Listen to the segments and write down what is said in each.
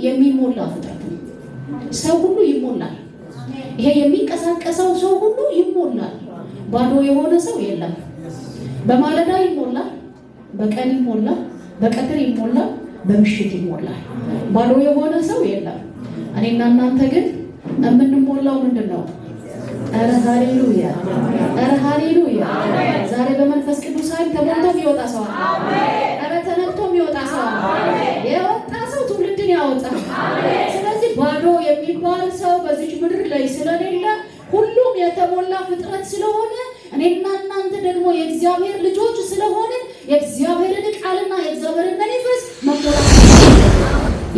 የሚሞላ ፍጥረት ነው። ሰው ሁሉ ይሞላል። ይሄ የሚንቀሳቀሰው ሰው ሁሉ ይሞላል። ባዶ የሆነ ሰው የለም። በማለዳ ይሞላል፣ በቀን ይሞላል፣ በቀትር ይሞላል፣ በምሽት ይሞላል። ባዶ የሆነ ሰው የለም። እኔና እናንተ ግን የምንሞላው ምንድነው? ኧረ ሃሌሉያ! ኧረ ሃሌሉያ! ዛሬ በመንፈስ ቅዱስ ኃይል ተሞልቶ የሚወጣ ሰው አለ። ኧረ ተነክቶ የሚወጣ ሰው አለ። የወጣ ሰው ትውልድን ያወጣል። ስለዚህ ባዶ የሚባል ሰው በዚህ ምድር ላይ ስለሌለ ሁሉም የተሞላ ፍጥረት ስለሆነ እኔና እናንተ ደግሞ የእግዚአብሔር ልጆች ስለሆነ የእግዚአብሔርን ቃልና የእግዚአብሔርን መንፈስ መሞላት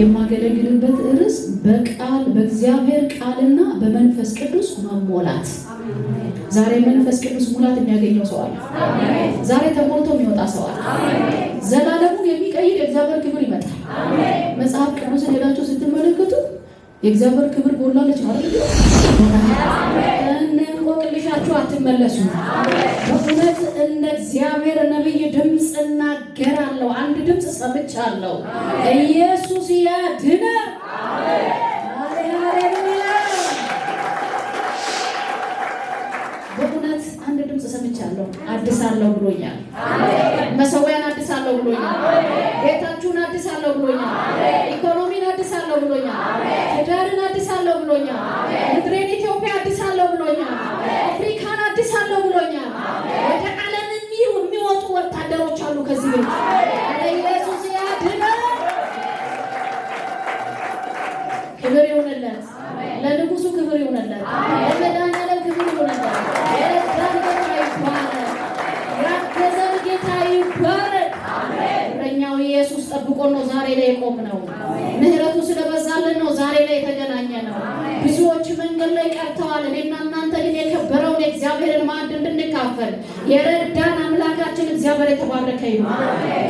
የማገለግልበት ርዕስ በቃል በእግዚአብሔር ቃልና በመንፈስ ቅዱስ መሞላት። ዛሬ መንፈስ ቅዱስ ሙላት የሚያገኘው ሰው አለ። ዛሬ ተሞልቶ የሚወጣ ሰው አለ። ዘላለሙን የሚቀይር የእግዚአብሔር ክብር ይመጣል። መጽሐፍ ቅዱስን ሄዳችሁ ስትመለከቱ የእግዚአብሔር ክብር ጎላለች ማለት ነው። እንቆቅልሻችሁ አትመለሱ። በእውነት እንደ እግዚአብሔር ነብይ ድምፅ እናገራለሁ። አንድ ድምፅ ሰምቻለሁ። ኢየሱስ ያድናል። በእውነት አንድ ድምፅ ሰምቻለሁ። አድሳለሁ ብሎኛል። መሰዊያን አድሳለሁ ብሎኛል። ቤታችሁን አድሳለሁ ብሎኛል። ኢኮኖሚን አድሳለሁ ብሎኛል። ትዳርን አድሳለሁ ብሎኛል። ምድሬን ኢትዮጵያ አድሳለሁ ብሎኛል። አፍሪካን አድሳለሁ ብሎኛል። ወደ ዓለም የሚወጡ ወታደሮች አሉ ከዚህ ቤት። ኢየሱስ ያድናል። ክብር ይሁንለት። ለንጉሱ ክብር ይሁንለት። ለመድኃኒዓለም ክብር ይሁንለት። የረዳን ጌታ ይባረክ። ያገዘን ጌታ ይባረክ። እረኛው ኢየሱስ ጠብቆ ነው ዛሬ ላይ የቆምነው። ምህረቱ ስለበዛልን ነው ዛሬ ላይ የተገናኘ ነው። ብዙዎች መንገድ ላይ ቀርተዋል። እኔና እናንተ ግን የከበረውን የእግዚአብሔርን ማዕድ እንድንካፈል የረዳን አምላካችን እግዚአብሔር የተባረከ ይሁን።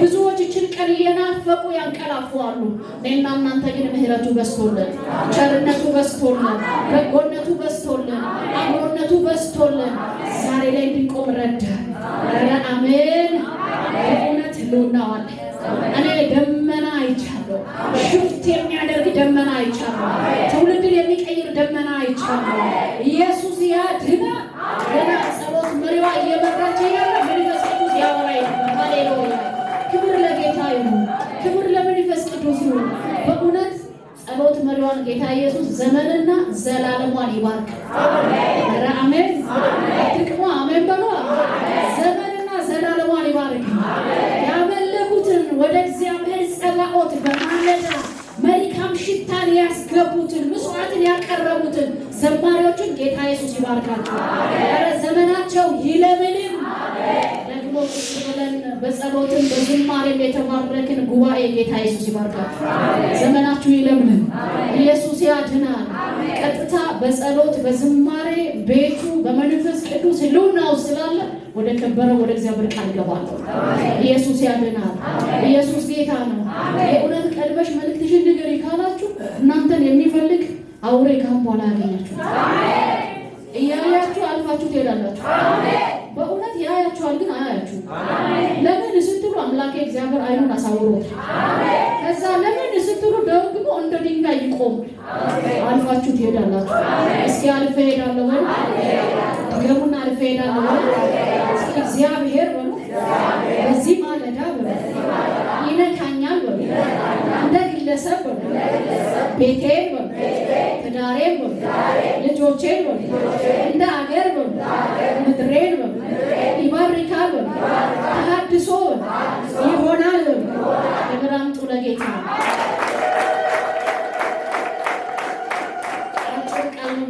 ብዙዎች ይህችን ቀን እየናፈቁ ያንቀላፉ አሉ። እኔና እናንተ ግን ምህረቱ በዝቶልን፣ ቸርነቱ በዝቶልን፣ በጎነቱ በዝቶልን፣ አብሮነቱ በዝቶልን ዛሬ ላይ እንድንቆም ረዳን። ኧረ አሜን። በእውነት ህልውናው አለ። እኔ ደመና አይቻለሁ። ሽፍት የሚያደርግ ደመና አይቻለሁ። ትውልድን የሚቀይር ደመና አይቻለሁ። ኢየሱስ ያድናል። ገና ጸሎት መሪዋ እየመራች ያለ መንፈስ ቅዱስ ያወራኝ። ሃሌሉያ! ክብር ለጌታ ይሁን። ክብር ለመንፈስ ቅዱስ ይሁን። በእውነት ጸሎት መሪዋን ጌታ ኢየሱስ ዘመንና ዘላለሟን ይባርክ። ኧረ አሜን። ጥቅሙ አሜን በሉ። ዘመንና ዘላለሟን ይባርክ። ያመለኩትን ወደ እግዚአብሔር ጸባኦት በማለዳ መልካም ሽታን ያስገቡትን መስዋዕትን ያቀረቡትን ዘማሪዎችን ጌታ ኢየሱስ ይባርካቸው። ኧረ ዘመናቸው ይለምልም። ደግሞ ቁጭ ብለን በጸሎትን በዝማሬም የተባረክን ጉባኤ ጌታ ኢየሱስ ይባርካቸው። ዘመናችሁ ይለምልም። ኢየሱስ ያድናል። ቀጥታ በጸሎት በዝማሬ ቤቱ በመንፈስ ቅዱስ ህልውናው ስላለ ወደ ከበረው ወደ እግዚአብሔር ቃል ገባለሁ። ኢየሱስ ያድናል። ኢየሱስ ጌታ ነው። የእውነት ቀድመሽ መልእክትሽን ንገሪ ካላችሁ እናንተን የሚፈልግ አውሬ ካሁን በኋላ ያገኛችሁ። እያያችሁ አልፋችሁ ትሄዳላችሁ። በእውነት ያያችኋል፣ ግን አያያችሁ። ለምን ስትሉ አምላኬ እግዚአብሔር አይኑን አሳውሮታል። ከዛ ለምን ስትሉ ደግሞ እንደ ድንጋይ ይቆም አልፋችሁ ትሄዳላችሁ። እስኪ አልፈ ሄዳለሁ ወይ ገሙና አልፈ ሄዳለሁ ወይ እግዚአብሔር በሉ በዚህ ማለዳ በሉ ይነካኛል በሉ እንደ ግለሰብ በሉ ቤቴን በሉ ትዳሬን በሉ ልጆቼን በሉ እንደ አገር በሉ ምድሬን በሉ ይባርካል በሉ ተሐድሶ ይሆናል በሉ። ክብር አምጡ ለጌታ።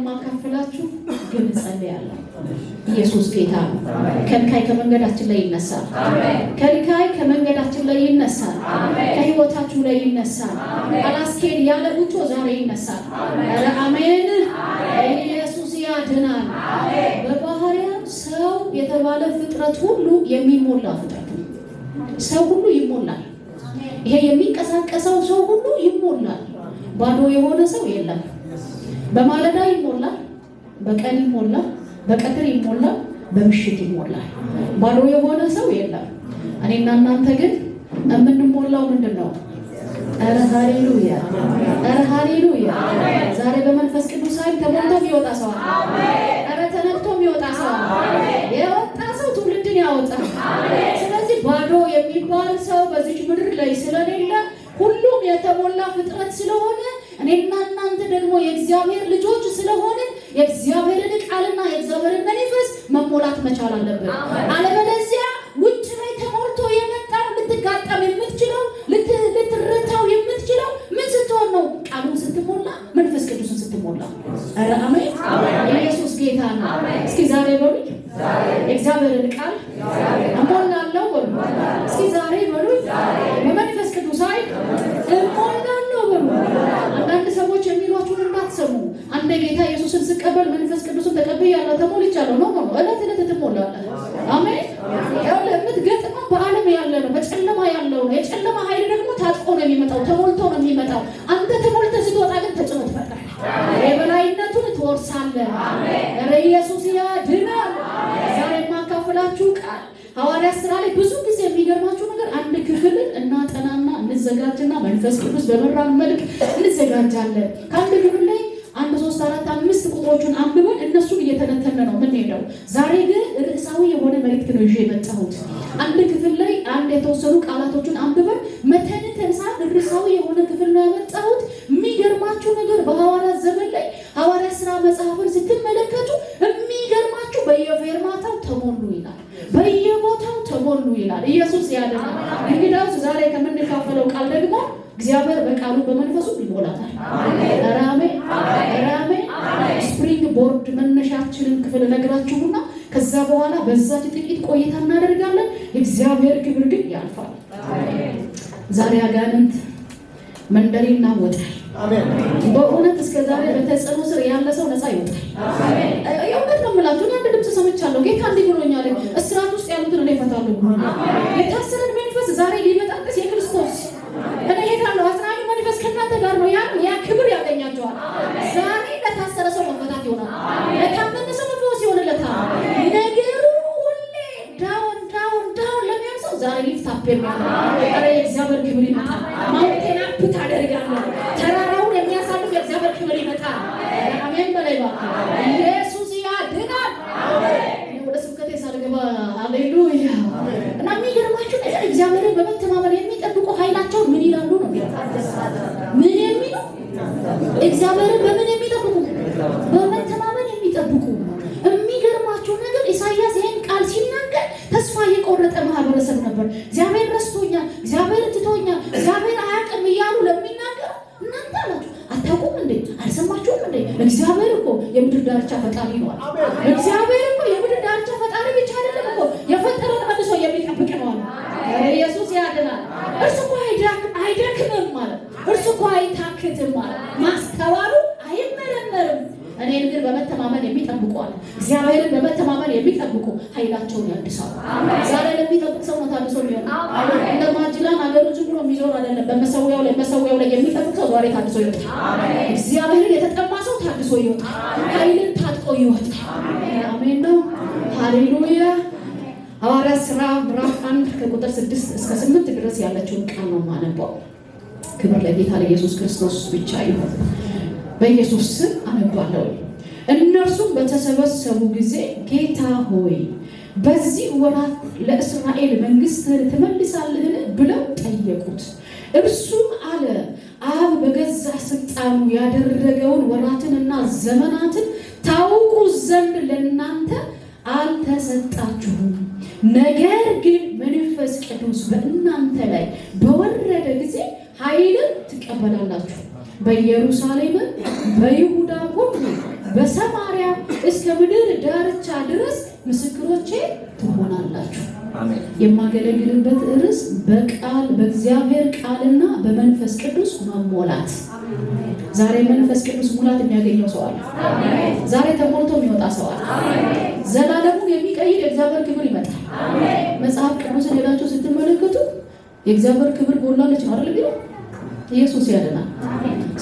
ማካፈላችሁ ግን ጸልያለሁ። ኢየሱስ ጌታ ነው። ከልካይ ከመንገዳችን ላይ ይነሳል። ከልካይ ከመንገዳችን ላይ ይነሳል። ከህይወታችሁ ላይ ይነሳል። አላስኬድ ያለ ጉቶ ዛሬ ይነሳል። ኧረ አሜን። ኢየሱስ ያድናል። በባህሪው ሰው የተባለ ፍጥረት ሁሉ የሚሞላ ፍጥረት ነው። ሰው ሁሉ ይሞላል። ይሄ የሚንቀሳቀሰው ሰው ሁሉ ይሞላል። ባዶ የሆነ ሰው የለም። በማለዳ ይሞላል፣ በቀን ይሞላል፣ በቀትር ይሞላል፣ በምሽት ይሞላል። ባዶ የሆነ ሰው የለም። እኔና እናንተ ግን የምንሞላው ምንድነው? ኧረ ሃሌሉያ ኧረ ሃሌሉያ። ዛሬ በመንፈስ ቅዱስ ኃይል ተሞልቶ የሚወጣ ሰው አለ። ኧረ ተነክቶ የሚወጣ ሰው አለ። የወጣ ሰው ትውልድን ያወጣል። ስለዚህ ባዶ የሚባል ሰው በዚህ ምድር ላይ ስለሌለ ሁሉም የተሞላ ፍጥረት ስለሆነ እኔና እናንተ ደግሞ የእግዚአብሔር ልጆች ስለሆነ የእግዚአብሔርን ቃልና የእግዚአብሔርን መንፈስ መሞላት መቻል አለብን። አለበለዚያ ውጭ ላይ ተሞልቶ የመጣው ልትጋጠም የምትችለው ልትረታው የምትችለው ምን ስትሆን ነው? ቃሉን ስትሞላ፣ መንፈስ ቅዱስን ስትሞላ። ኧረ አሜን። ኢየሱስ ጌታ ነው። እስኪ ዛሬ በሉ የእግዚአብሔርን ቃል እሞላለሁ በሉ። እስኪ ዛሬ በሉ በመንፈስ ቅዱስ ኃይል እሞላለሁ በሉ። አንዳንድ ሰዎች የሚሏችሁን እንዳትሰሙ። አንደ ጌታ ኢየሱስን ስቀበል መንፈስ ቅዱስን ተቀብያለሁ ተሞልቻለሁ ነው ነው እለት እለት ትሞላለህ። አሜን። ያው ለምትገጥመው በዓለም ያለ ነው፣ በጨለማ ያለው ነው። የጨለማ ኃይል ደግሞ ታጥቆ ነው የሚመጣው፣ ተሞልቶ ነው የሚመጣው። አንተ ተሞልተህ ስትወጣ ግን ተጽዕኖ ትፈጥራለህ፣ የበላይነቱን ትወርሳለህ። ኧረ ኢየሱስ ያድናል። ዛሬ የማካፍላችሁ ቃል ሐዋርያት ሥራ ላይ ብዙ ጊዜ የሚገርማችሁ ነገር አንድ ክፍልን እናጠናና እንዘጋጅና መንፈስ ቅዱስ በመራን መልክ እንዘጋጃለን። ከአንድ ክፍል ላይ 1 3 4 5 ቁጥሮቹን አንብበን እነሱን እየተነተነ ነው የምንሄደው። ዛሬ ግን ርዕሳዊ የሆነ መልእክት ነው ይዤ የመጣሁት። አንድ ክፍል ላይ አንድ የተወሰኑ ቃላቶችን አንብበን መተንተን ሳይሆን ርዕሳዊ የሆነ ክፍል ነው ያመጣሁት። የሚገርማችሁ ነገር በሐዋርያት ዘመን ላይ ሐዋርያት ሥራ መጽሐፍን ስትመለከቱ የሚገርማችሁ በየፌርማታው ተሞሉ ይላል፣ በየቦታው ተሞሉ ይላል። ኢየሱስ ያድናል። እንግዲያውስ ዛሬ ከምንካፈለው ቃል ደግሞ እግዚአብሔር በቃሉ በመንፈሱ ይሞላታል። አሜን አሜን። ስፕሪንግ ቦርድ መነሻችንን ክፍል ነግራችሁና ከዛ በኋላ በዛች ጥቂት ቆይታ እናደርጋለን። የእግዚአብሔር ክብር ግን ያልፋል። ዛሬ አጋንንት መንደሪና ወጣል። በእውነት እስከ ዛሬ በተጽዕኖ ስር ያለ ሰው ነፃ ይወጣል። የእውነት ነው የምላችሁ። አንድ ድምፅ ሰምቻለሁ። ጌታ እንዲህ ብሎኛል፣ እስራት ውስጥ ያሉትን እኔ እፈታለሁ። የታሰረን መንፈስ ዛሬ ሊበጣጥስ የክርስቶስ እኔ ሄዳለሁ። አጽናኙ መንፈስ ከእናንተ ጋር ነው። ያ ክብር ያገኛቸዋል። ዛሬ ለታሰረ ሰው መፈታት ይሆናል። ለታመመ ሰው መፈወስ ይሆንለታል። ነገሩ ሁሌ ዳውን ለሚሆን ሰው ዛሬ ሊፍት አፕ የሚያደርግ የእግዚአብሔር ክብር ይመጣል። ማውንቴን አፕ ታደርጋለህ። ተራራውን የሚያሳልፍ የእግዚአብሔር ክብር ይመጣል። አሜን በላይ ኢየሱስ ያድናል። ወደ ስብከቴ ሳልገባ ሃሌሉያ። እና የሚገርማችሁ ነገር እግዚአብሔርን በመተማመን የሚጠብቁ ኃይላቸውን ምን ይላሉ ነው? ምን የሚሉ እግዚአብሔርን በምን የሚጠብቁ? በመተማመን የሚጠብቁ። የሚገርማችሁ ነገር ኢሳይያስ ይህን ቃል ሲናገር ተስፋ የቆረጠ ማህበረሰብ ነበር። እግዚአብሔር ረስቶኛል፣ እግዚአብሔር ትቶኛል፣ እግዚአብሔር አያውቅም እያሉ ለሚናገሩ እናንተ አላችሁ አታውቁም እንዴ? አልሰማችሁም እንዴ? እግዚአብሔር እኮ የምድር ዳርቻ ፈጣሪ ነው። እግዚአብሔር እኮ የምድር ዳርቻ ፈጣሪ ብቻ አይደለም እኮ የፈጠረውን መልሶ የሚጠብቅ ነው። ኢየሱስ ያድናል። እርሱ እኮ አይደክምም ማለት፣ እርሱ እኮ አይታክትም ማለት፣ ማስተዋሉ አይመረመርም። እኔን ግን በመተማመን የሚጠብቁ አለ። እግዚአብሔርን በመተማመን የሚጠብቁ ኃይላቸውን ያድሳሉ። ዛሬ ለሚጠብቅ ሰው ነው ታድሶ የሚሆነው። እንደ ማጅላን አገሩ ዝም ብሎ የሚዞር አይደለም። በመሰዊያው ላይ የሚጠብቅ ሰው ዛሬ ታድሶ ይወጣል። እግዚአብሔርን የተጠማ ሰው ታድሶ ይወጣል። ኃይልን ታጥቆ ይወጣል። አሜን ነው። ሃሌሉያ። ሐዋርያት ሥራ ምዕራፍ 1 ከቁጥር 6 እስከ 8 ድረስ ያለችውን ቃል ነው የማነበው። ክብር ለጌታ ለኢየሱስ ክርስቶስ ብቻ ይሁን። በኢየሱስ ስም አነባለሁ። እነርሱም በተሰበሰቡ ጊዜ ጌታ ሆይ በዚህ ወራት ለእስራኤል መንግሥትን ትመልሳለህን ብለው ጠየቁት። እርሱም አለ አብ በገዛ ስልጣኑ ያደረገውን ወራትንና ዘመናትን ታውቁ ዘንድ ለእናንተ አልተሰጣችሁም። ነገር ግን መንፈስ ቅዱስ በእናንተ ላይ በወረደ ጊዜ ኃይልን ትቀበላላችሁ። በኢየሩሳሌም፣ በይሁዳ ሁሉ፣ በሰማርያ እስከ ምድር ዳርቻ ድረስ ምስክሮቼ ትሆናላችሁ። የማገለግልበት ርዕስ በእግዚአብሔር ቃልና በመንፈስ ቅዱስ መሞላት። ዛሬ መንፈስ ቅዱስ ሙላት የሚያገኘው ሰው አለ። ዛሬ ተሞልቶ የሚወጣ ሰው አለ። ዘላለሙን የሚቀይር የእግዚአብሔር ክብር ይመጣል። መጽሐፍ ቅዱስን ሄዳችሁ ስትመለከቱ የእግዚአብሔር ክብር ጎላለች ነው አይደል? ኢየሱስ ያድናል።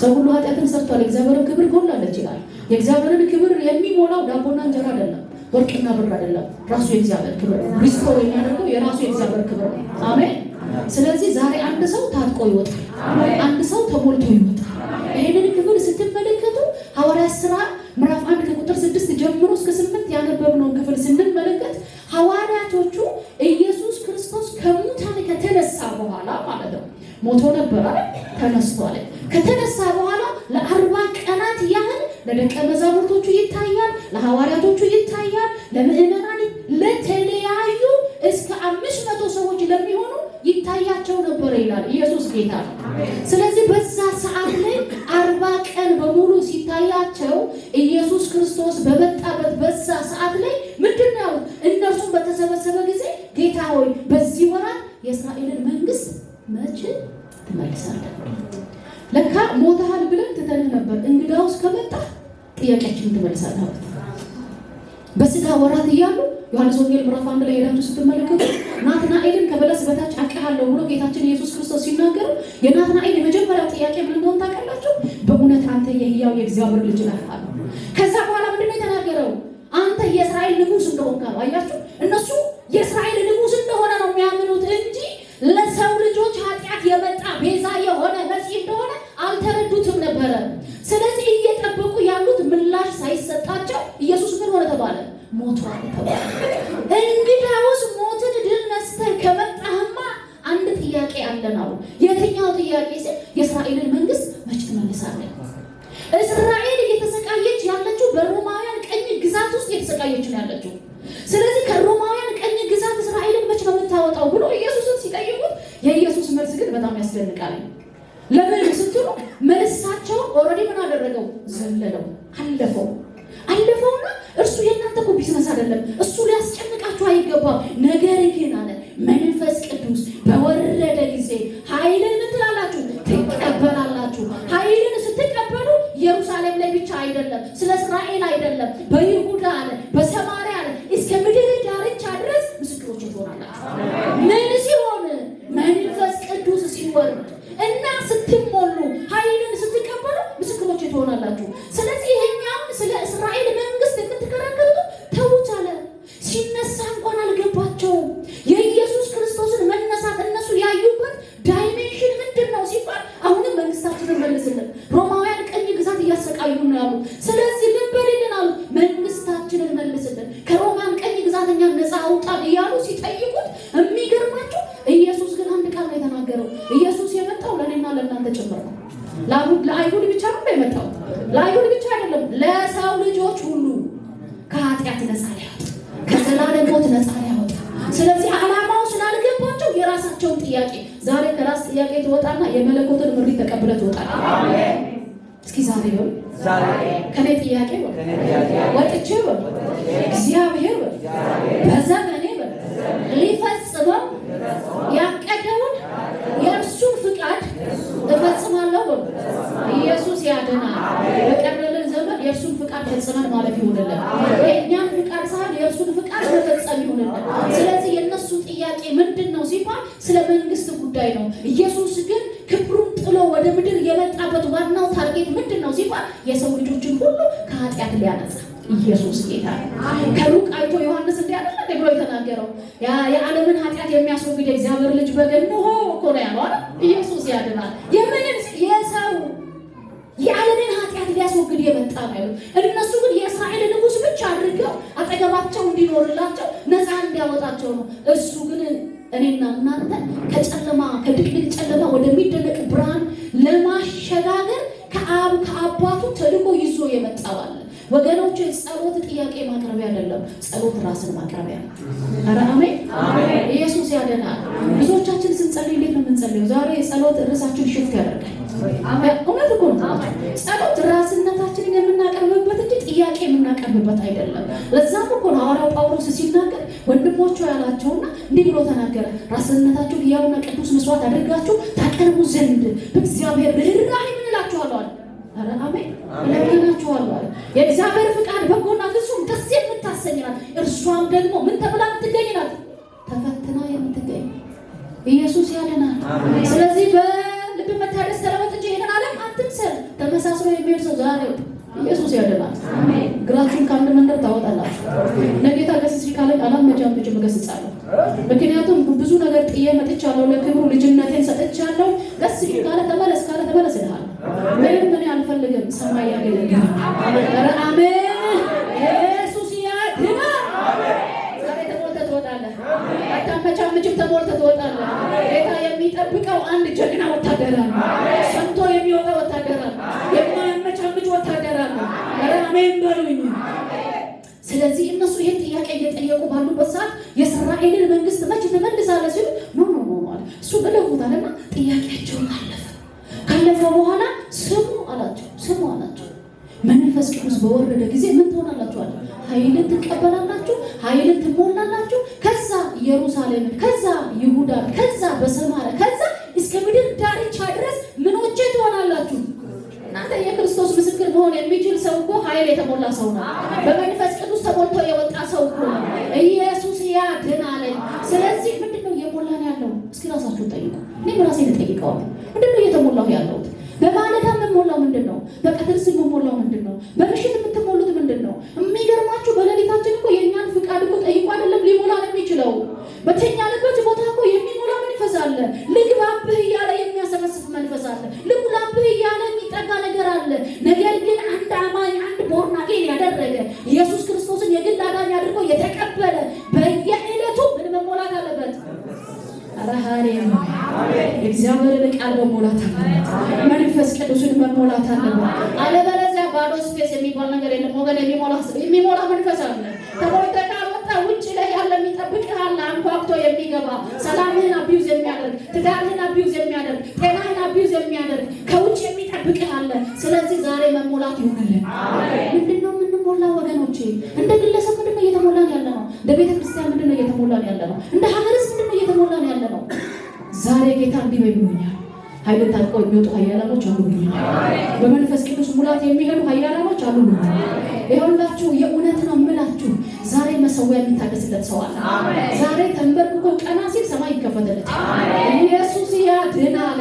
ሰው ሁሉ ኃጢአትን ሰርቷል፣ የእግዚአብሔር ክብር ጎላለች ይላል። የእግዚአብሔርን ክብር የሚሞላው ዳቦና እንጀራ አይደለም፣ ወርቅና ብር አይደለም። ራሱ የእግዚአብሔር ክብር ሪስቶር የሚያደርገው የራሱ የእግዚአብሔር ክብር ነው። አሜን። ስለዚህ ዛሬ አንድ ሰው ታጥቆ ይወጣል። አንድ ሰው ተሞልቶ ይወጣል። ይሄንን ክፍል ስትመለከቱ ሐዋርያት ሥራ ምዕራፍ 1 ከቁጥር 6 ጀምሮ እስከ 8 ያነበብነውን ክፍል ስንመለከት ሐዋርያቶቹ ኢየሱስ ክርስቶስ ከሙታን ከተነሳ በኋላ ማለት ነው ሞቶ ነበር አይደል? ተነስቷል። ከተነሳ በኋላ ለ40 ቀናት ያህል ለደቀ መዛሙርቶቹ ይታያል፣ ለሐዋርያቶቹ ይታያል፣ ለምዕመናን ለተለያዩ እስከ 500 ሰዎች ለሚሆኑ ይታያቸው ነበር ይላል። ኢየሱስ ጌታ ነው። ስለዚህ በዛ ሰዓት ላይ 40 ቀን በሙሉ ሲታያቸው ኢየሱስ ክርስቶስ በመጣበት በዛ ሰዓት ላይ ምንድነው እነርሱም በተሰበሰበ ጊዜ ጌታ ሆይ በዚህ ወራት የእስራኤልን መንግስት መቼ ትመልሳለህ? ለካ ሞተሃል ብለን ትተንህ ነበር፣ እንግዳውስ ከመጣ ጥያቄያችንን ትመልሳለህ። በስጋ ወራት እያሉ ዮሐንስ ወንጌል ምዕራፍ 1 ላይ ሄዳችሁ ስትመለከቱ ናትናኤልን ከበለስ በታች አቀሃለሁ ብሎ ጌታችን ኢየሱስ ክርስቶስ ሲናገር የናትናኤል የመጀመሪያው ጥያቄ ምን እንደሆነ ታውቃላችሁ? በእውነት አንተ የሕያው የእግዚአብሔር ልጅ ነህ አለ። ከዛ በኋላ ምንድን ነው የተናገረው? አንተ የእስራኤል ንጉሥ እንደሆንክ ነው። አያችሁ፣ እነሱ የእስራኤል ንጉሥ እንደሆነ ነው የሚያምኑት እንጂ ለሰው ልጆች ኃጢአት የመጣ ቤዛ የሆነ መሲህ እንደሆነ አልተረዱትም ነበረ። ስለዚህ እየጠበቁ ያሉት ምላሽ ሳይሰጣቸው ኢየሱስ ምን ሆነ ተባለ? ሞቷል ተባለ። እንግዲያውስ ሞትን ድል ነስተህ ከመጣህማ አንድ ጥያቄ አለን አሉ። የትኛው ጥያቄ ሲል የእስራኤልን መንግስት መቼ ትመልሳለህ? እስራኤል እየተሰቃየች ያለችው በሮማውያን ቀኝ ግዛት ውስጥ እየተሰቃየች ነው ያለችው። ስለዚህ ከሮማውያን ቀኝ ግዛት እስራኤልን መቼ ነው የምታወጣው ብሎ ኢየሱስን ሲጠይቁት የኢየሱስ መልስ ግን በጣም ያስደንቃል። ለምን ስትሉ መልሳቸው ኦልሬዲ ምን አደረገው? ዘለለው፣ አለፈውና እርሱ የእናንተ እኮ ቢዝነስ አይደለም፣ እሱ ሊያስጨንቃችሁ አይገባም። ነገር ግን አለ መንፈስ ቅዱስ በወረደ ጊዜ ኃይልን ምን ትላላችሁ? ትቀበላላችሁ። ኃይልን ስትቀበሉ ኢየሩሳሌም ላይ ብቻ አይደለም፣ ስለ እስራኤል አይደለም፣ በይሁዳ አለ፣ በሰማርያ አለ፣ እስከ ምድር ዳርቻ ድረስ ምስክሮች ትሆናላችሁ። ምን ሲሆን? መንፈስ ቅዱስ ሲወርድ እና ስትሞሉ ኃይልን ስትቀበሉ ምስክሮች ትሆናላችሁ። ስለዚህ ይሄኛውን ስለ እስራኤል መንግስት የምትከራከሩት ተውት አለ። ሲነሳ እንኳን አልገባቸውም። የኢየሱስ ክርስቶስን መነሳት እነሱ ያዩበት ዳይሜንሽን ምንድን ነው ሲባል አሁንም መንግስታችንን መልስልን፣ ሮማውያን ቀኝ ግዛት እያሰቃዩ ነው ያሉ። ስለዚህ ምን በልልን አሉ? መንግስታችንን መልስልን፣ ከሮማን ቀኝ ግዛት እኛን ነፃ አውጣን እያሉ ሲጠይቁት የሚገርማቸው ኢየሱስ ግን አንድ ቃል ነው የተናገረው። ኢየሱስ የመጣው ለእኔና ለእናንተ ጭምር ነው። ለአይሁድ ብቻ ነው የመጣው። ለአይሁድ ብቻ አይደለም፣ ለሰው ልጆች ሁሉ ከኃጢአት ነፃ ሊያወጣ፣ ከዘላለም ሞት ነፃ ሊያወጣ። ስለዚህ ዓላማው ስላልገባቸው የራሳቸውን ጥያቄ ዛሬ ከራስ ጥያቄ ትወጣና የመለኮትን ምሪት ተቀብለህ ትወጣለህ። አሜን። እስኪ ዛሬ ነው ከኔ ጥያቄ ወጥቼ እግዚአብሔር በዘመኔ ሊፈጽመው ያቀደውን የእርሱን ፍቃድ እፈጽማለሁ። ኢየሱስ ያድናል። በቀረልን ዘመን የእርሱን ፍቃድ ፈጽመን ማለት ይሆንልን። የእኛን ፍቃድ ሳይሆን የእርሱን ፍቃድ መፈጸም ይሆንልን። ስለዚህ የእነሱ ጥያቄ ምንድን ነው ሲባል ስለ መንግስት ጉዳይ ነው። ኢየሱስ ግን ክብሩን ጥሎ ወደ ምድር የመጣበት ዋናው ታርጌት ምንድን ነው ሲባል የሰው ልጆችን ሁሉ ከኃጢአት ሊያነጻ። ኢየሱስ ጌታ ነው። ከሩቅ አይቶ ዮሐንስ እንዲያደለ ብሎ የተናገረው የዓለምን ኃጢአት የሚያስወግድ የእግዚአብሔር ልጅ በገን ነው እኮ ነው ያለው አይደል? ኢየሱስ ያድናል። የምንም የሰው የዓለምን ኃጢአት ሊያስወግድ የመጣ ነው። እነሱ ግን የእስራኤል ንጉሥ ብቻ አድርገው አጠገባቸው እንዲኖርላቸው ነፃ እንዲያወጣቸው ነው። እሱ ግን እኔና እናንተ ከጨለማ ከድቅድቅ ጨለማ ወደሚደነቅ ብርሃን ለማሸጋገር ከአባቱ ተልኮ ይዞ የመጣዋል። ወገኖች ጸሎት ጥያቄ ማቅረቢያ አይደለም፣ ጸሎት ራስን ማቅረቢያ ነው። ኧረ አሜን። ኢየሱስ ያድናል። ብዙዎቻችን ስንጸልይ እንዴት ነው የምንጸልየው? ዛሬ ጸሎት ርዕሳችን ሽፍት ያደርጋል። እውነት እኮ ነው። ጸሎት ራስነታችንን የምናቀርብበት እንጂ ጥያቄ የምናቀርብበት አይደለም። ለዛም እኮ ነው ሐዋርያው ጳውሎስ ሲናገር ወንድሞቹ ያላቸውና እንዲህ ብሎ ተናገረ። ራስነታችሁን ሕያውና ቅዱስ መስዋዕት አድርጋችሁ ታቀርቡ ዘንድ በእግዚአብሔር ርኅራኄ ምን እላችኋለሁ አለ። ኧረ አሜን እላችኋለሁ አለ። የእግዚአብሔር ፍቃድ በጎና ፍጹም ደስ የምታሰኝ ናት። እርሷም ደግሞ ምን ተብላ የምትገኝ ናት? ተፈትና የምትገኝ። ኢየሱስ ያድናል። ስለዚህ በልብ መታደስ ተለወጥ እንጂ ይሄንን ዓለም አትምሰል። ተመሳስሎ የሚሄድ ሰው ዛሬ ኢየሱስ ያድናል። አሜን። እግራችሁን ከአንድ መንደር ታወጣላችሁ። ለጌታ ገስጽ ካለ ቃላም መጃም ብቻ መገስጻለሁ። ምክንያቱም ብዙ ነገር ነገር ጥዬ መጥቻለሁ፣ ለክብሩ ልጅነቴን ሰጥቻለሁ። ደስ ካለ ተመለስ እልሃለሁ። ምንም እኔ አልፈልግም። ሰማይ ያገለግላል። አሜን። ኢየሱስ ያድናል። ዛሬ ተሞልተህ ትወጣለህ። አታመቻምችም፣ ተሞልተህ ትወጣለህ። ጌታ የሚጠብቀው አንድ ጀግና ወታደር አለ። ሰምቶ የሚወጣ ወታደር አለ። የማያመቻምች ወታደር አለ። አሜን በሉኝ። ስለዚህ እነሱ ይሄን ጥያቄ እየጠየቁ ባሉበት ሰዓት የእስራኤልን መንግስት መች ትመልሳለህ ሲሉ ኖ ማለት እሱ ገለፉታልና ጥያቄያቸውን ካለፈ በኋላ ስሙ አላቸው። መንፈስ ቅዱስ በወረደ ጊዜ ምን ትሆናላችሁ አለ? ኃይልን ትቀበላላችሁ፣ ኃይልን ትሞላላችሁ። ከዛ ኢየሩሳሌምን፣ ከዛ ይሁዳን፣ ከዛ በሰማርያ፣ ከዛ እስከ ምድር ዳርቻ ድረስ ምኖቼ ትሆናላችሁ። እናንተ የክርስቶስ ምስክር መሆን የሚችል ሰው እኮ ኃይል የተሞላ ሰው ነው። በመንፈስ ቅዱስ ተሞልቶ የወጣ ሰው እኮ ኢየሱስ ያድናል። ስለዚህ ምንድነው እየሞላን ያለው? እስኪ ራሳችሁን ጠይቁ። እኔም ራሴን እጠይቀዋለሁ። ምንድነው እየተሞላሁ ያለሁት? በማለዳ የምሞላው ምንድነው? በቀትር የምሞላው ምንድነው? በምሽት የምትሞሉት ምንድነው? የሚገርማችሁ በሌሊታችን እኮ የእኛን ፍቃድ እኮ ጠይቆ አይደለም ሊሞላ ነው የሚችለው። በተኛንበት ቦታ እኮ የሚሞላ መንፈስ አለ። ልግባብህ እያለ የሚያሰፈስፍ መንፈስ አለ። ልሙላብህ እያለ የሚጠጋ ነገር አለ። ነገር ግን አንድ አማኝ፣ አንድ ቦርን አጌን ያደረገ ኢየሱስ ክርስቶስን የግል አዳኝ አድርጎ የተቀበለ በየዕለቱ ምን መሞላት አለበት? እግዚአብሔር ቃል መሞላት አለበት። መንፈስ ቅዱስን መሞላት አለበት። አለበለዚያ ባዶ ስፔስ የሚባል ነገር የለም ወገን። የሚሞላ መንፈስ አለ። ተሞልተህ ካልወጣ ውጭ ላይ ያለ የሚጠብቅህ አለ። አንኳኩቶ የሚገባ ሰላምህን አቢውዝ የሚያደርግ፣ ትዳርህን አቢውዝ የሚያደርግ፣ ጤናህን አቢውዝ የሚያደርግ ከውጭ የሚጠብቅህ አለ። ስለዚህ ዛሬ መሞላት ይሆንልን። ምንድነው የምንሞላው ወገኖቼ? እንደ ግለሰብ ምንድነው እየተሞላን ያለ ነው? እንደ ቤተክርስቲያን ምንድነው እየተሞላን ያለ ነው? እንደ ሀገርስ ምንድነው እየተሞላን ያለ ነው? ዛሬ ጌታ እንዲህ ብሎኛል። ኃይልን ታጥቀው የሚወጡ ኃያላኖች አሉ ብሎኛል። በመንፈስ ቅዱስ ሙላት የሚሄዱ ኃያላኖች አሉ ብሎኛል። ይኸውላችሁ የእውነት ነው የምላችሁ። ዛሬ መሰዊያ የሚታደስለት ሰው አለ። ዛሬ ተንበርክኮ ቀና ሲል ሰማይ ይከፈተለታል። ኢየሱስ ያድናል።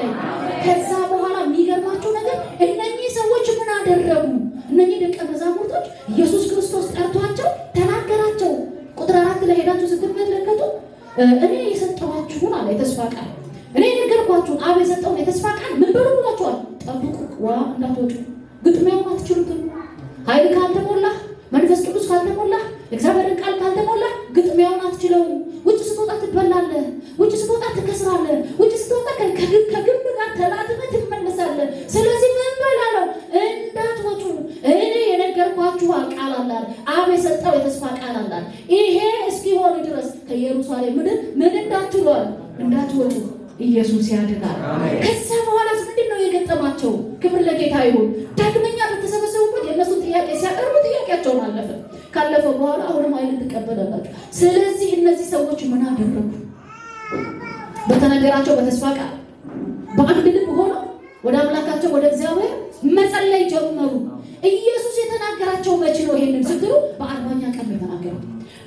ከዛ በኋላ የሚገርማችሁ ነገር እነኚህ ሰዎች ምን አደረጉ? እነኚህ ደቀ መዛሙርቶች ኢየሱስ ክርስቶስ ጠርቷቸው ተናገራቸው። ቁጥር 4 ላይ ሄዳችሁ ስትመለከቱ እኔ የሰጠኋችሁን አለ የተስፋ ቃል፣ እኔ የነገርኳችሁን አብ የሰጠውን የተስፋ ቃል ምን በሉ ብሏችኋል? ጠብቁ። እንዳትወጡ። ግጥሚያውን አትችሉትም። ኃይል ካልተሞላ፣ መንፈስ ቅዱስ ካልተሞላ፣ እግዚአብሔርን ቃል ካልተሞላ ግጥሚያውን አትችለውም። ውጭ ስትወጣ ትበላለህ። ውጭ ስትወጣ ትከስራለህ። ውጭ ስትወጣ ከግንብ ጋር ተላትመህ ትመለሳለህ። ስለዚህ ምን በላለው? እንዳትወጡ። እኔ የነገርኳችሁ ቃል አለ፣ አብ የሰጠው የተስፋ ቃል አለ። ይሄ እስኪሆን ድረስ ከኢየሩሳሌም ምድር ምን እንዳትሏል? እንዳትወጡ። ኢየሱስ ያድናል። ከዛ በኋላ ምንድነው የገጠማቸው? ክብር ለጌታ ይሁን። ዳግመኛ በተሰበሰቡበት የእነሱን ጥያቄ ሲያቀርቡ ጥያቄያቸውን አለፈ። ካለፈ በኋላ አሁንም ኃይልን ትቀበላላችሁ። ስለዚህ እነዚህ ሰዎች ምን አደረጉ? በተነገራቸው በተስፋ ቃል በአንድ ልብ ሆነው ወደ አምላካቸው ወደ እግዚአብሔር መጸለይ ጀመሩ። ኢየሱስ የተናገራቸው መቼ ነው? ይሄንን ስትሉ በ40ኛ ቀን የተናገረው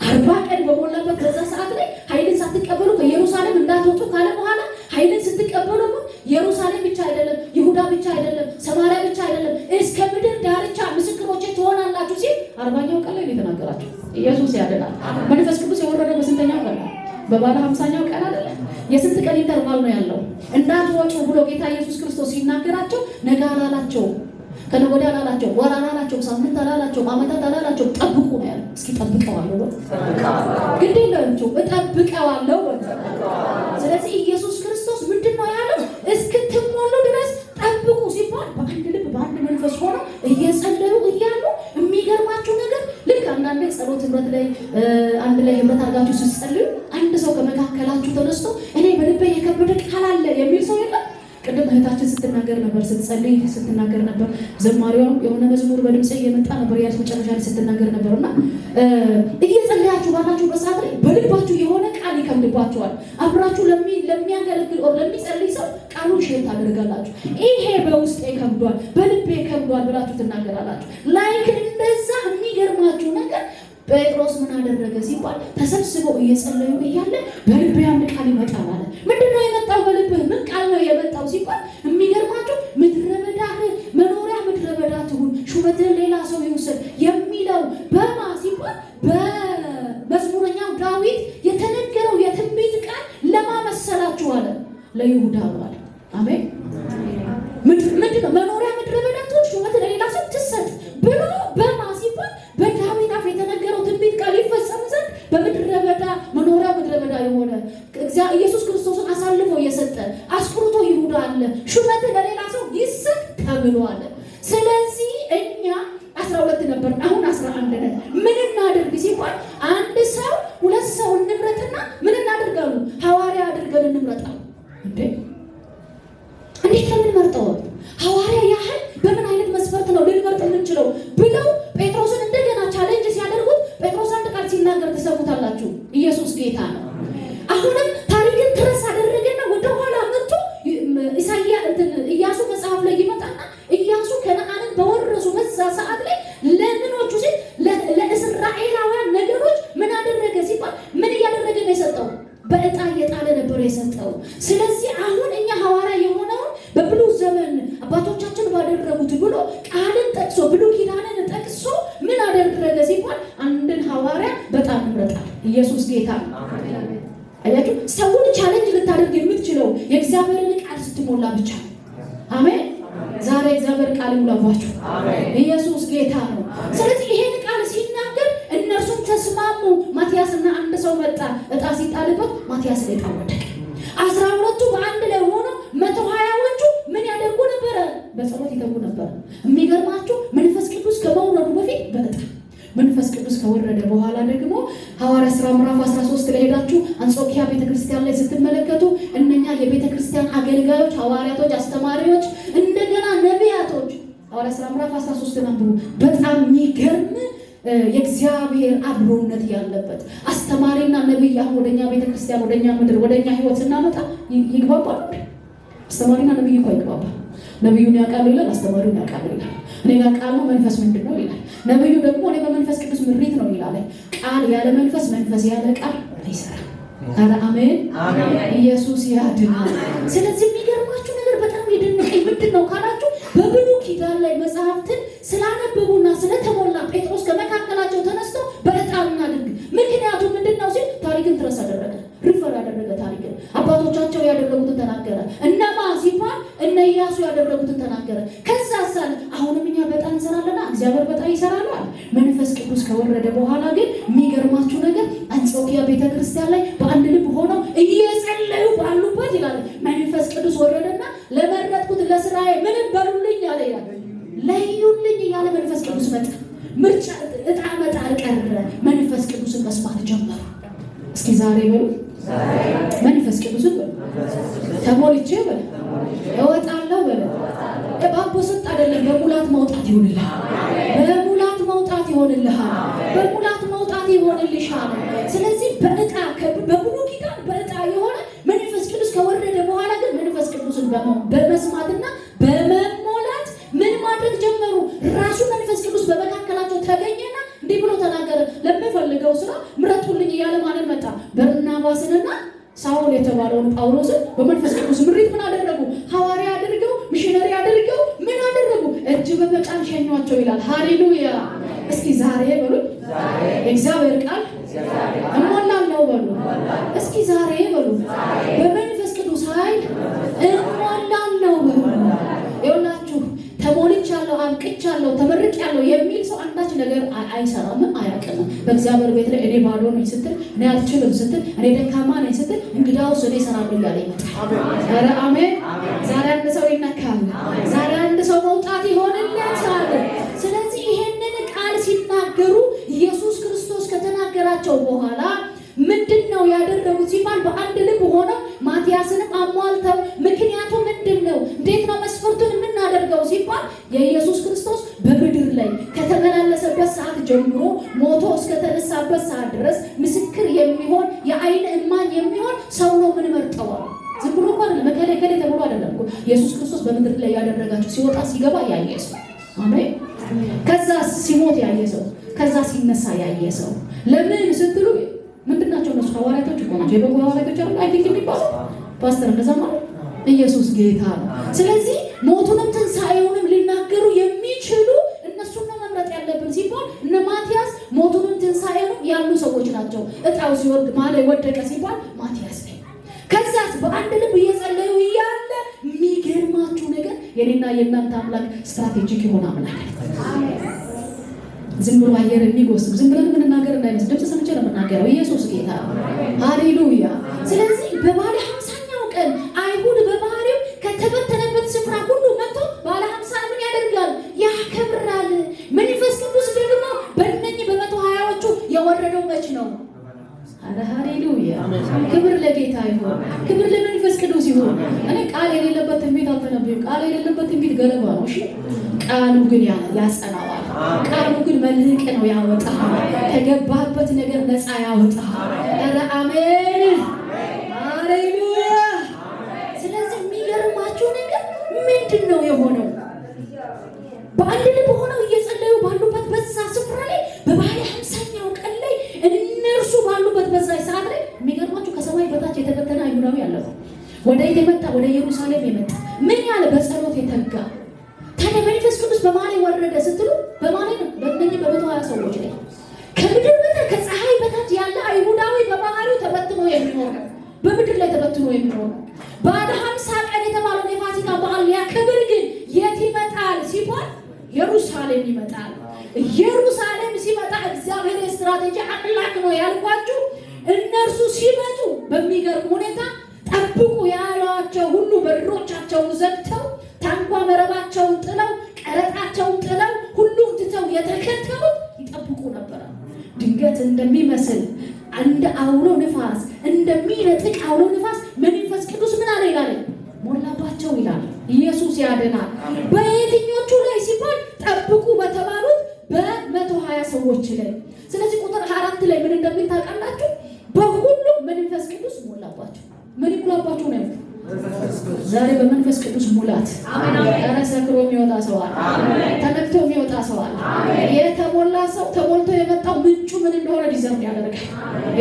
40 ቀን በሞላበት በዛ ሰዓት ላይ ኃይልን ሳትቀበሉ ከኢየሩሳሌም እንዳትወጡ ካለ በኋላ ኃይልን ስትቀበሉ ኢየሩሳሌም ብቻ አይደለም፣ ይሁዳ ብቻ አይደለም፣ ሰማርያ ብቻ አይደለም፣ እስከ ምድር ዳርቻ ምስክሮቼ ትሆናላችሁ ሲል 40ኛው ቀን ላይ የተናገራቸው። ኢየሱስ ያድናል። መንፈስ ቅዱስ የወረደው በስንተኛው ቀን? በባለ 50ኛው ቀን አይደለም። የስንት ቀን ኢንተርቫል ነው ያለው? እንዳትወጡ ብሎ ጌታ ኢየሱስ ክርስቶስ ሲናገራቸው ነገ አላላቸው፣ ከነገ ወዲያ አላላቸው፣ ወር አላላቸው፣ ሳምንት አላላቸው፣ ዓመታት አላላቸው። ጠብቁ ነው ያለው። እስኪ ጠብቀዋለሁ ግድ የላችሁ እጠብቀዋለሁ። ስለዚህ ኢየሱስ ክርስቶስ ምንድነው ያለው? እስክትሞሉ ድረስ ጠብቁ ሲባል በአንድ ልብ በአንድ መንፈስ ሆነው እየጸለዩ እያሉ የሚገርማችሁ ነገር ልክ አንዳንዴ ጸሎት ህብረት ላይ አንድ ላይ ህብረት አድርጋችሁ ስትጸልዩ አንድ ሰው ከመካከላችሁ ተነስቶ እኔ በልቤ የከበደ ቃል አለ የሚል ሰው የለም? ቅድም እህታችን ስትናገር ነበር፣ ስትጸልይ ስትናገር ነበር። ዘማሪዋም የሆነ መዝሙር በድምጽ እየመጣ ነበር ያስ መጨረሻ ላይ ስትናገር ነበርና እየጸለያችሁ ባላችሁ በሰዓት ላይ በልባችሁ የሆነ ቃል ይከብድባችኋል። አብራችሁ ለሚያገለግል ኦር ለሚጸልይ ሰው ቃሉን ሼር ታደርጋላችሁ። ይሄ በውስጤ ከብዷል፣ በልቤ ከብዷል ብላችሁ ትናገራላችሁ። ላይክ እንደዛ የሚገርማችሁ ነገር ጴጥሮስ ምን አደረገ ሲባል ተሰብስበው እየጸለዩ እያለ በልቤ አንድ ቃል ይመጣ ማለት ምንድነው የመጣው? በልብህ ምን ቃል ነው የመጣው ሲባል የሚገርማችሁ ምድረ በዳ መኖሪያ ምድረ በዳ ትሁን፣ ሹመትህን ሌላ ሰው ይውሰድ የሚለው በማ ሲባል በመዝሙረኛው ዳዊት የተነገረው የትንቢት ቃል ለማመስ ለይሁዳ አለ። አሜን። ምንድነው መኖሪያ ምድረ በዳ ትሆን ሹመት ለሌላ ሰው ትሰጥ ብሎ በማ ሲባል በዳዊት አፍ የተነገረው ትንቢት ቃል ይፈጸም ዘንድ በምድረ በዳ መኖሪያ ምድረ በዳ የሆነ ኢየሱስ ክርስቶስን አሳልፎ የሰጠ አስቆርቶ ይሁዳ አለ ሹመት ለሌላ ሰው ይሰጥ ተብሏል። ስለዚህ እኛ 12 ነበር፣ አሁን 11 ነን። ምን እናድርግ ሲባል አንድ ሰው ሁለት ሰው እንምረጥና ምን እናደርጋሉ? ሐዋርያ አድርገን እንምረጣለን። እንዴት ከምንመርጠው ሐዋርያ ያህል በምን አይነት መስፈርት ነው ልንመርጥ የምንችለው ብለው ጴጥሮስን እንደገና ቻሌንጅ ሲያደርጉት ጴጥሮስ አንድ ቃል ሲናገር ተሰሙታላችሁ። ኢየሱስ ጌታ ነው። አሁንም ታሪክን ትረስ አደረገና ወደ ኋላ መጥቶ ኢያሱ መጽሐፍ ላይ ይመጣና ኢያሱ ከነዓንን በወረሱ በዛ ሰዓት ላይ ለምኖቹ ሲል ለእስራኤላውያን ነገሮች ምን አደረገ ሲባል ምን እያደረገ ነው የሰጠው? በዕጣ እየጣለ ነበር የሰጠው። ስለዚህ አሁን እኛ ሐዋርያ የሆነው በብሉይ ዘመን አባቶቻችን ባደረጉት ብሎ ቃልን ጠቅሶ ብሉይ ኪዳንን ጠቅሶ ምን አደረገ ሲባል አንድን ሐዋርያ በጣም ይመረጣል። ኢየሱስ ጌታ ነው። አያችሁ፣ ሰውን ቻሌንጅ ልታደርግ የምትችለው የእግዚአብሔርን ቃል ስትሞላ ብቻ ነው። አሜን። ዛሬ እግዚአብሔር ቃል ይሙላባችሁ። ኢየሱስ ጌታ ነው። ስለዚህ ይሄን ቃል ሲናገር እነርሱም ተስማሙ። ማቲያስና አንድ ሰው መጣ። ዕጣ ሲጣልበት ማቲያስ ላይ ወደቀ። 12ቱ በአንድ ላይ ሆኖ 120ዎቹ ምን ያደርጉ ነበረ? በጸሎት ይተጉ ነበር። የሚገርማችሁ መንፈስ ቅዱስ ከመውረዱ በፊት በዕጣ መንፈስ ቅዱስ ከወረደ በኋላ ደግሞ ሐዋርያ ሥራ ምዕራፍ 13 ላይ ሄዳችሁ አንጾኪያ ቤተክርስቲያን ላይ ስትመለከቱ እነኛ የቤተክርስቲያን አገልጋዮች፣ ሐዋርያቶች፣ አስተማሪዎች እንደገና ነቢያቶች ሐዋርያ ሥራ ምዕራፍ 13 አንብቡ። በጣም የሚገርም የእግዚአብሔር አብሮነት ያለበት አስተማሪና ነቢይ አሁን ወደኛ ቤተክርስቲያን ወደኛ ምድር ወደኛ ህይወት ስናመጣ ይግባባሉ። አስተማሪና ነቢይ እኮ ይግባባል። ነቢዩን ያውቃሉ ይላል፣ አስተማሪውን ያውቃሉ ይላል። እኔ ጋር ቃል ነው መንፈስ ምንድን ነው ይላል። ነቢዩ ደግሞ እኔ በመንፈስ ቅዱስ ምሪት ነው ይላል። ቃል ያለ መንፈስ፣ መንፈስ ያለ ቃል አይሰራም። ኧረ አሜን። ኢየሱስ ያድናል። ስለዚህ የሚገርማችሁ ነገር በጣም የደነቀኝ ምንድን ነው ካላችሁ በብሉይ ኪዳን ላይ መጽሐፍትን ስላነበቡና ስለተሞላ ጴጥሮስ ከመካከላቸው ተነስተው በዕጣ እናድርግ። ምክንያቱም ምንድን ነው ሲል ታሪክን ትረስ አደረገ፣ ሪፈር አደረገ። ታሪክን አባቶቻቸው ያደረጉትን ተናገረ። እነማ ሲባል እነ ኢያሱ ያደረጉትን ተናገረ። ከዛ ሳለ አሁንም እኛ በዕጣ እንሰራለና እግዚአብሔር በዕጣ ይሰራል። መንፈስ ቅዱስ ከወረደ በኋላ ግን የሚገርማችሁ ነገር አንጾኪያ ቤተክርስቲያን ላይ በአንድ ልብ ሆነው እየጸለዩ ባሉበት ይላል መንፈስ ቅዱስ ወረደና ለመረጥኩት ለስራዬ ምን በሉልኝ አለ ይላል። ለዩልኝ እያለ መንፈስ ቅዱስ መጣ። ምርጫ ዕጣ መጣል ቀረ። መንፈስ ቅዱስን መስማት ጀመሩ። እስኪ ዛሬ በሉ መንፈስ ቅዱስን ተሞልቼ በሉ እወጣለሁ በሉ። እባቦ ስጥ አይደለም፣ በሙላት መውጣት ይሆንልሃል። በሙላት መውጣት ይሆንልሃል። በሙላት መውጣት ይሆንልሻል። ስለዚህ በዕጣ በብሉይ ኪዳን በዕጣ የሆነ መንፈስ ቅዱስ ከወረደ በኋላ ግን መንፈስ ቅዱስን በመስማትና በመሞላት ምን ማድረግ ጀመሩ? ራሱ መንፈስ ቅዱስ በመካከላቸው ተገኘና እንዲህ ብሎ ተናገረ። ለምፈልገው ስራ ምረጡልኝ እያለ ማለት መጣ። በርናባስንና ሳውል የተባለውን ጳውሎስን በመንፈስ ቅዱስ ምሪት ምን አደረጉ? ሐዋርያ አድርገው ሚሽነሪ አድርገው ምን አደረጉ? እጅ በመጫን ሸኟቸው ይላል። ሃሌሉያ! እስኪ ዛሬ በሉ እግዚአብሔር ቃል እሞላለሁ በሉ። እስኪ ዛሬ በሉ በመንፈስ ቅዱስ ኃይል እሞላለሁ በሉ። ይኸውላችሁ ተሞልቻለሁ፣ አብቅቻለሁ፣ ተመርቄያለሁ የሚል ሰው አንዳች ነገር አይሰራም፣ አያውቅም። በእግዚአብሔር ቤት ላይ እኔ ባዶ ነኝ ስትል፣ እኔ አልችልም ስትል፣ እኔ ደካማ ነኝ ስትል እንግዳውስ እኔ እሰራለሁ እያለ ይመጣል። ኧረ አሜን። ዛሬ አንድ ሰው ይነካል። ዛሬ አንድ ሰው መውጣት ይሆንለታል። ስለዚህ ይሄንን ቃል ሲናገሩ ኢየሱስ ክርስቶስ ከተናገራቸው በኋላ ምንድን ነው ያደረጉት ሲባል በአንድ ልብ ሆነው ማቲያስንም አሟልተው። ምክንያቱ ምንድን ነው? እንዴት ነው መስፈርቱን የምናደርገው ሲባል የኢየሱስ ክርስቶስ በምድር ላይ ከተመላለሰበት ሰዓት ጀምሮ ሞቶ እስከተነሳበት ሰዓት ድረስ ምስክር የሚሆን የዓይን እማኝ የሚሆን ሰው ነው የምንመርጠው። ዝም ብሎ እንኳን መከለ ተብሎ አይደለም። ኢየሱስ ክርስቶስ በምድር ላይ ያደረጋቸው ሲወጣ ሲገባ ያየ ሰው፣ አሜን። ከዛ ሲሞት ያየ ሰው፣ ከዛ ሲነሳ ያየ ሰው። ለምን ስትሉ ምንድናቸው እነሱ? ሐዋርያቶች እኮ ናቸው። የበጎ ሐዋርያቶች አሉ አይ ቲንክ የሚባለው ፓስተር እንደዛ ማለት ኢየሱስ ጌታ ነው። ስለዚህ ሞቱንም ትንሣኤውንም ሊናገሩ የሚችሉ እነሱን ነው መምረጥ ያለብን ሲባል እነ ማቲያስ ሞቱንም ትንሣኤውንም ያሉ ሰዎች ናቸው። ዕጣው ሲወርድ ማለት ወደቀ ሲባል ማቲያስ ላይ ከዛስ በአንድ ልብ እየጸለዩ የኔና የእናንተ አምላክ ስትራቴጂክ የሆነ አምላክ ዝም ብሎ አየር የሚጎስም ዝም ብለን የምንናገር እንዳይመስል ድምፅ ሰምቼ ነው የምናገረው። ኢየሱስ ጌታ ሃሌሉያ። ስለዚህ በባለ 50ኛው ቀን አይሁድ በባህሪው ከተበተነበት ስፍራ ሁሉ መጥቶ ባለ 50 ምን ያደርጋል? ያከብራል። መንፈስ ቅዱስ ደግሞ በእነኚህ በ120ዎቹ የወረደው መች ነው? ሃሌሉያ። ክብር ለጌታ ይሁን፣ ክብር ለመንፈስ ቅዱስ ይሁን። እኔ ቃል የሌለበት ትንቢት አልተነብይም። ቃል የሌለበት ትንቢት ገለባ ነው። እሺ፣ ቃሉ ግን ያጸናዋል። ቃሉ ግን መልህቅ ነው፣ ያወጣሃል። ከገባህበት ነገር ነፃ ያወጣሃል። ኧረ አሜን፣ ሃሌሉያ። ስለዚህ የሚገርማችሁ ነገር ምንድን ነው የሆነው? በአንድ ልብ ሆነው እየጸለዩ ባሉበት በዛ ስፍራ ላይ በባለ 50ኛው ቀን ላይ እነርሱ ባሉበት በዛ ሰዓት ላይ የሚገርማችሁ ከሰማይ በታች የተበተነ አይሁዳዊ ያለው ወደ የመጣ ወደ ኢየሩሳሌም የመጣ ምን ያለ በጸሎት የተጋ ታዲያ መንፈስ ቅዱስ በማን ወረደ ስትሉ በማን ነው? በእነኚህ በ120 ሰዎች ላይ ከምድር በታች ከፀሐይ በታች ያለ አይሁዳዊ በባህሪው ተበትኖ የሚኖር በምድር ላይ ተበትኖ የሚኖር ባለ 50 ቀን የተባለው የፋሲካ በዓል ሊያከብር ግን የት ይመጣል ሲባል ኢየሩሳሌም ይመጣል። ኢየሩሳሌም ሲመጣ እግዚአብሔር ስትራቴጂ አምላክ ነው ያልኳችሁ። እነርሱ ሲመጡ በሚገርም ሁኔታ ጠብቁ ያሏቸው ሁሉ በሮቻቸውን ዘግተው ታንኳ መረባቸውን ጥለው ቀረጣቸውን ጥለው ሁሉም ትተው የተከተሉት ይጠብቁ ነበር። ድንገት እንደሚመስል እንደ አውሎ ንፋስ እንደሚነጥቅ አውሎ ንፋስ መንፈስ ቅዱስ ምን አለ ይላል? ሞላባቸው ይላል። ኢየሱስ ያድናል። በየትኞቹ ላይ ሲባል ጠብቁ በተባሉት በ120 ሰዎች ላይ። ስለዚህ ቁጥር 4 ላይ ምን እንደሚል ታውቃላችሁ? በሁሉም መንፈስ ቅዱስ ሞላባቸው። ምን ይሙላባቸው ነው? ዛሬ በመንፈስ ቅዱስ ሙላት ኧረ ሰክሮ የሚወጣ ሰው አለ። ተነክቶ የሚወጣ ሰው አለ። የተሞላ ሰው ተሞልቶ የመጣው ምንጩ ምን እንደሆነ ዲዘርቭ ያደርጋል።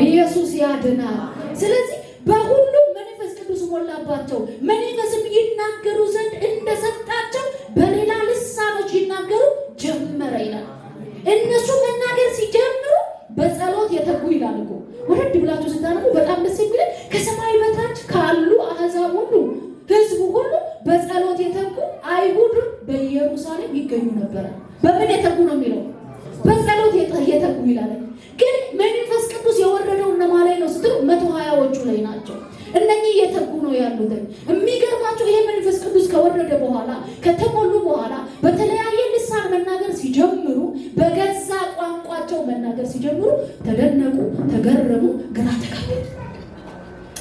ኢየሱስ ያድናል። ስለዚህ በሁሉም መንፈስ ቅዱስ ሞላባቸው፣ መንፈስም ይናገሩ ዘንድ እንደሰጣቸው በሌላ ልሳኖች ይናገሩ ጀመረ ይላል። እነሱ መናገር ሲጀምሩ በጸሎት የተጉ ይላል እኮ። ወረድ ብላችሁ ስታነቡ በጣም ደስ የሚል ከሰማይ በታች ካሉ አሕዛብ ሁሉ ሕዝቡ ሁሉ በጸሎት የተጉ አይሁድ በኢየሩሳሌም ይገኙ ነበረ። በምን የተጉ ነው የሚለው? በጸሎት የተጉ ይላል። ግን መንፈስ ቅዱስ የወረደው እነማን ላይ ነው ስትሉ 120ዎቹ ላይ ናቸው። እነኚህ የተጉ ነው ያሉት። የሚገርማቸው ይሄ መንፈስ ቅዱስ ከወረደ በኋላ ከተሞሉ በኋላ በተለያየ ልሳን መናገር ሲጀምሩ በገዛ ቋንቋቸው መናገር ሲጀምሩ ተደነቁ፣ ተገረሙ፣ ግራ ተጋቡ።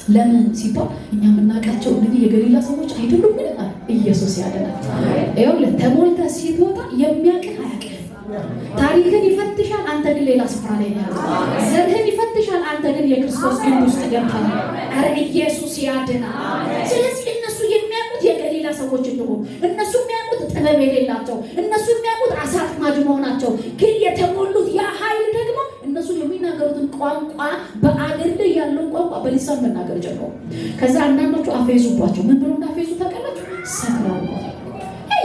ለምን ሲባል እኛ የምናውቃቸው እነዚህ የገሊላ ሰዎች አይደሉም። ምን አለ? ኢየሱስ ያድናል። ይኸውልህ ተሞልተህ ስትወጣ የሚያውቅህ አያውቅህም። ታሪክን ይፈትሻል፣ አንተ ግን ሌላ ስፍራ ላይ ነው ያለው። ዘርህን ይፈትሻል፣ አንተ ግን የክርስቶስ ግንድ ውስጥ ገብተሃል። ኧረ ኢየሱስ ያድናል። ስለዚህ እነሱ የሚያውቁት የገሊላ ሰዎች እንደሆኑ፣ እነሱ የሚያውቁት ጥበብ የሌላቸው፣ እነሱ የሚያውቁት አሳ አጥማጅ መሆናቸው፣ ግን የተሞሉት ያ ኃይል ደግሞ እነሱ የሚናገሩትን ቋንቋ በአገር ላይ ያለውን ቋንቋ በሊሳን መናገር ጀመሩ። ከዛ አንዳንዶቹ አፌዙባቸው። ምን ብሎ እንዳፌዙ ታውቃላችሁ? ሰክረው ነው።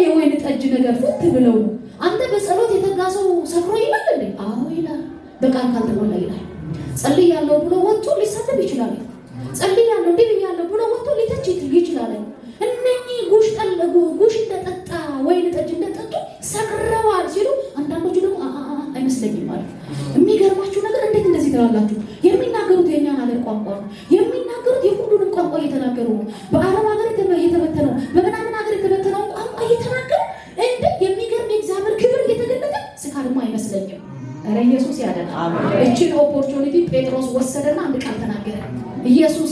የወይን ጠጅ ነገር ፍት ብለው ነው። አንተ በጸሎት የተጋ ሰው ሰክሮ ይላል እንዴ? አዎ ይላል። በቃል ካልተሞላ ይላል። ጸልያለሁ ብሎ ወጥቶ ሊሳተፍ ይችላል። ጸልያለሁ እንዴ ብያለሁ ብሎ ወጥቶ ሊተች ይችላል። እነኚህ ጉሽ እንደጠጣ ወይን ጠጅ እንደጠጡ ሰክረዋል ሲሉ፣ አንዳንዶቹ ደግሞ አይመስለኝም ማለት። የሚገርማችሁ ነገር እንዴት እንደዚህ ትላላችሁ? የሚናገሩት የኛን ሀገር ቋንቋ ነው። የሚናገሩት የሁሉንም ቋንቋ እየተናገሩ ነው። በአረብ ሀገር የተበተነው በምናምን ሀገር የተበተነው ቋንቋ እየተናገሩ እንደ የሚገርም የእግዚአብሔር ክብር እየተገለጠ ስካርማ አይመስለኝም። ኧረ ኢየሱስ ያደናል። እችን ኦፖርቹኒቲ ጴጥሮስ ወሰደና አንድ ቃል ተናገረ። ኢየሱስ